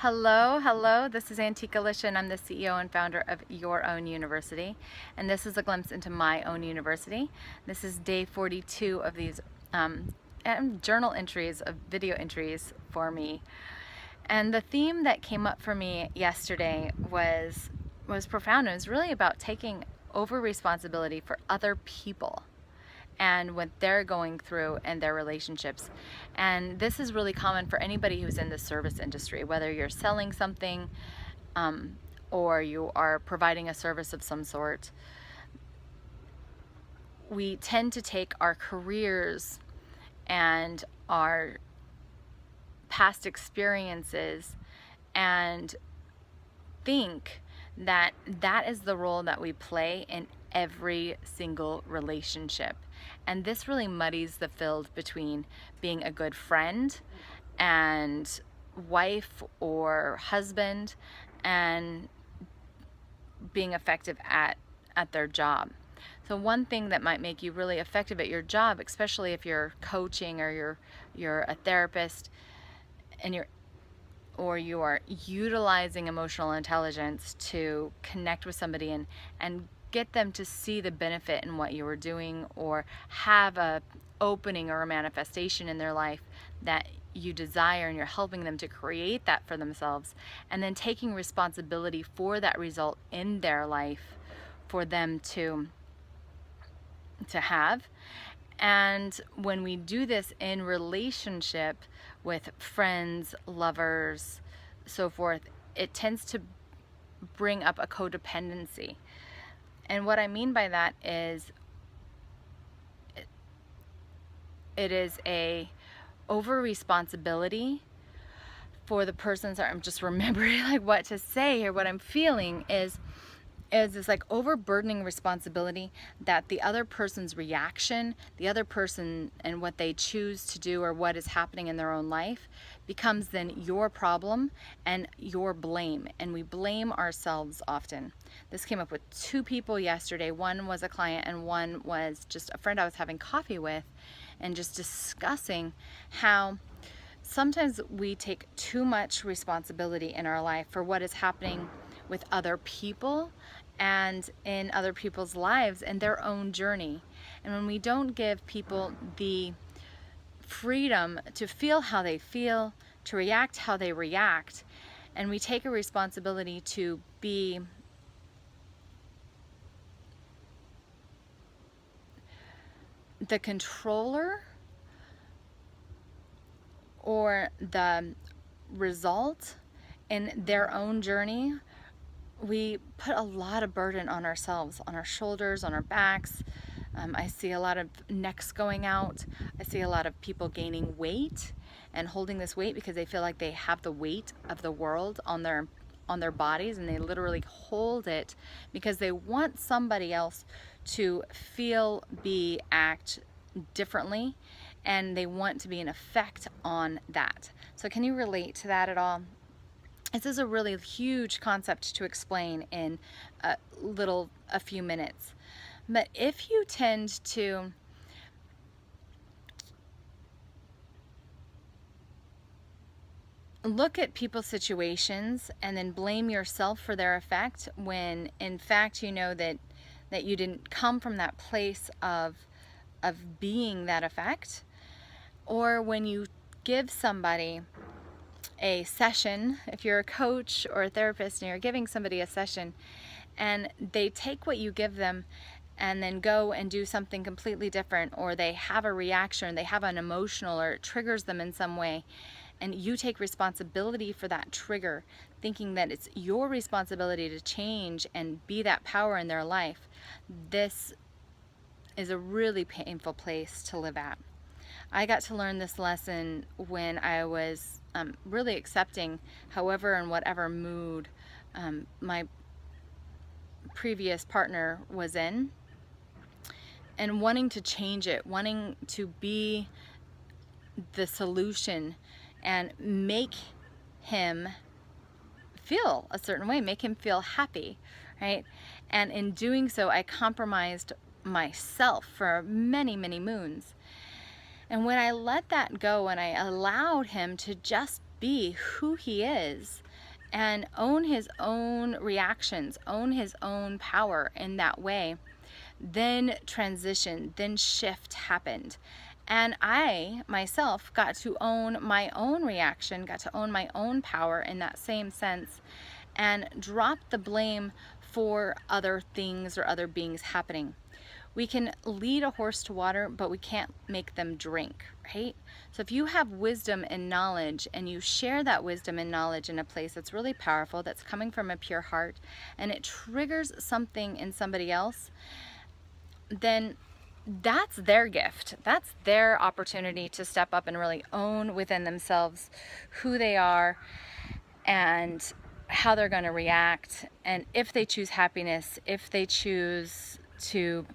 Hello, this is Antiqua, Lisha, and I'm the CEO and founder of Your Own University. And this is a glimpse into my own university. This is day 42 of these journal entries, of video entries for me. And the theme that came up for me yesterday was profound. It was really about taking over responsibility for other people and what they're going through and their relationships. And this is really common for anybody who's in the service industry, whether you're selling something or you are providing a service of some sort. We tend to take our careers and our past experiences and think that that is the role that we play in every single relationship. And this really muddies the field between being a good friend and wife or husband and being effective at their job. So one thing that might make you really effective at your job, especially if you're coaching or you're a therapist and you are utilizing emotional intelligence to connect with somebody and get them to see the benefit in what you were doing, or have a opening or a manifestation in their life that you desire, and you're helping them to create that for themselves, and then taking responsibility for that result in their life for them to have. And when we do this in relationship with friends, lovers, so forth, it tends to bring up a codependency. And what I mean by that is it is a over responsibility for the person. Sorry, I'm just remembering like what to say here. What I'm feeling is this like overburdening responsibility that the other person's reaction, the other person and what they choose to do or what is happening in their own life becomes then your problem and your blame. And we blame ourselves often. This came up with two people yesterday. One was a client and one was just a friend I was having coffee with, and just discussing how sometimes we take too much responsibility in our life for what is happening with other people and in other people's lives and their own journey. And when we don't give people the freedom to feel how they feel, to react how they react, and we take a responsibility to be the controller or the result in their own journey, we put a lot of burden on ourselves, on our shoulders, on our backs. I see a lot of necks going out. I see a lot of people gaining weight and holding this weight because they feel like they have the weight of the world on their bodies, and they literally hold it because they want somebody else to feel, be, act differently, and they want to be an effect on that. So can you relate to that at all? This is a really huge concept to explain in a few minutes. But if you tend to look at people's situations and then blame yourself for their effect, when in fact you know that you didn't come from that place of being that effect, or when you give somebody a session, if you're a coach or a therapist and you're giving somebody a session and they take what you give them and then go and do something completely different, or they have a reaction, they have an emotional, or it triggers them in some way, and you take responsibility for that trigger, thinking that it's your responsibility to change and be that power in their life, this is a really painful place to live at. I got to learn this lesson when I was really accepting however and whatever mood my previous partner was in, and wanting to change it, wanting to be the solution and make him feel a certain way, make him feel happy, right? And in doing so, I compromised myself for many, many moons. And when I let that go and I allowed him to just be who he is, and own his own reactions, own his own power in that way, then transition, then shift happened. And I myself got to own my own reaction, got to own my own power in that same sense, and drop the blame for other things or other beings happening. We can lead a horse to water, but we can't make them drink, right? So if you have wisdom and knowledge and you share that wisdom and knowledge in a place that's really powerful, that's coming from a pure heart, and it triggers something in somebody else, then that's their gift. That's their opportunity to step up and really own within themselves who they are and how they're going to react. And if they choose happiness, if they choose to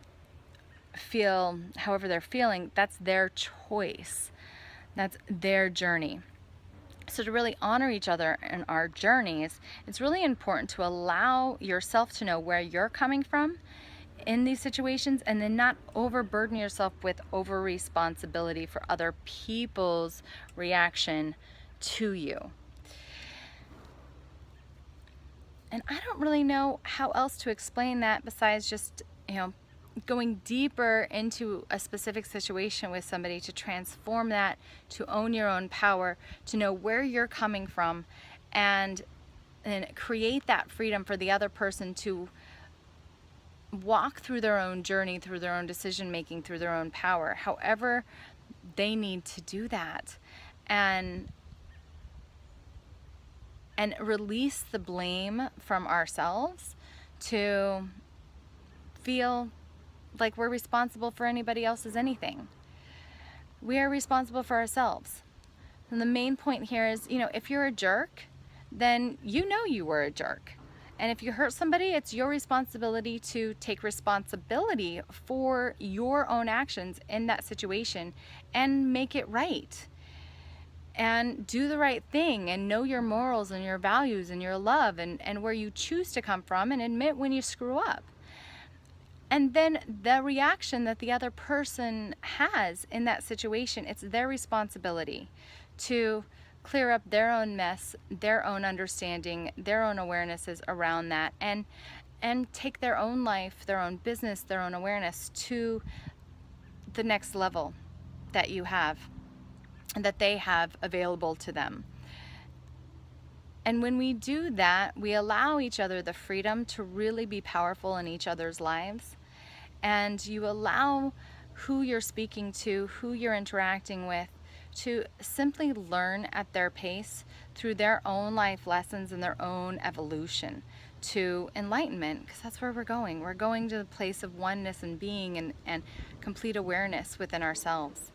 feel however they're feeling, that's their choice. That's their journey. So to really honor each other in our journeys, it's really important to allow yourself to know where you're coming from in these situations, and then not overburden yourself with over responsibility for other people's reaction to you. And I don't really know how else to explain that besides just, going deeper into a specific situation with somebody, to transform that, to own your own power, to know where you're coming from, and create that freedom for the other person to walk through their own journey, through their own decision making, through their own power, however they need to do that, and release the blame from ourselves to feel like we're responsible for anybody else's anything. We are responsible for ourselves. And the main point here is, if you're a jerk, then you know you were a jerk. And if you hurt somebody, it's your responsibility to take responsibility for your own actions in that situation and make it right. And do the right thing and know your morals and your values and your love and where you choose to come from, and admit when you screw up. And then the reaction that the other person has in that situation, it's their responsibility to clear up their own mess, their own understanding, their own awarenesses around that, and take their own life, their own business, their own awareness to the next level that you have, that they have available to them. And when we do that, we allow each other the freedom to really be powerful in each other's lives. And you allow who you're speaking to, who you're interacting with, to simply learn at their pace through their own life lessons and their own evolution to enlightenment, because that's where we're going. We're going to the place of oneness and being and complete awareness within ourselves.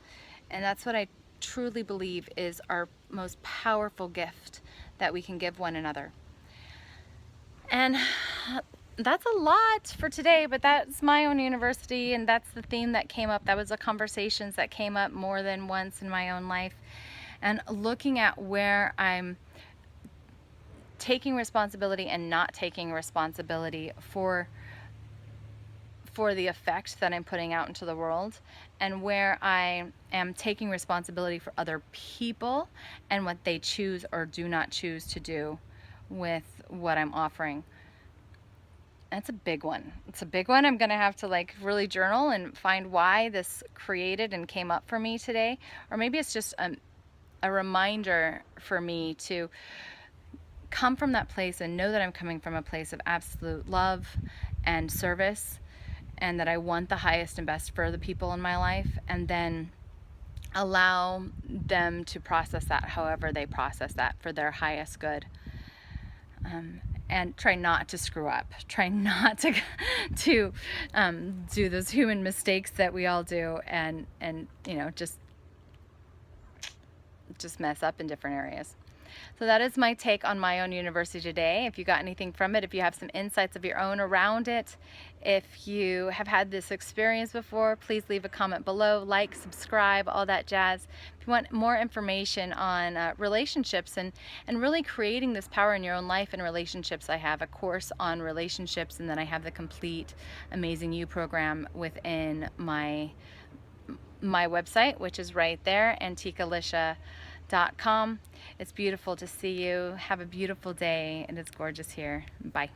And that's what I truly believe is our most powerful gift that we can give one another. And that's a lot for today, but that's my own university, and that's the theme that came up. That was the conversations that came up more than once in my own life. And looking at where I'm taking responsibility and not taking responsibility for the effect that I'm putting out into the world, and where I am taking responsibility for other people and what they choose or do not choose to do with what I'm offering. That's a big one. It's a big one. I'm going to have to really journal and find why this created and came up for me today. Or maybe it's just a reminder for me to come from that place and know that I'm coming from a place of absolute love and service, and that I want the highest and best for the people in my life, and then allow them to process that however they process that for their highest good. And try not to screw up. Try not to do those human mistakes that we all do, and just mess up in different areas. So that is my take on my own university today. If you got anything from it, if you have some insights of your own around it, if you have had this experience before, please leave a comment below, like, subscribe, all that jazz. If you want more information on relationships and really creating this power in your own life and relationships, I have a course on relationships, and then I have the complete Amazing You program within my website, which is right there, Antiqua Lisha It's beautiful to see you. Have a beautiful day, and it's gorgeous here. Bye.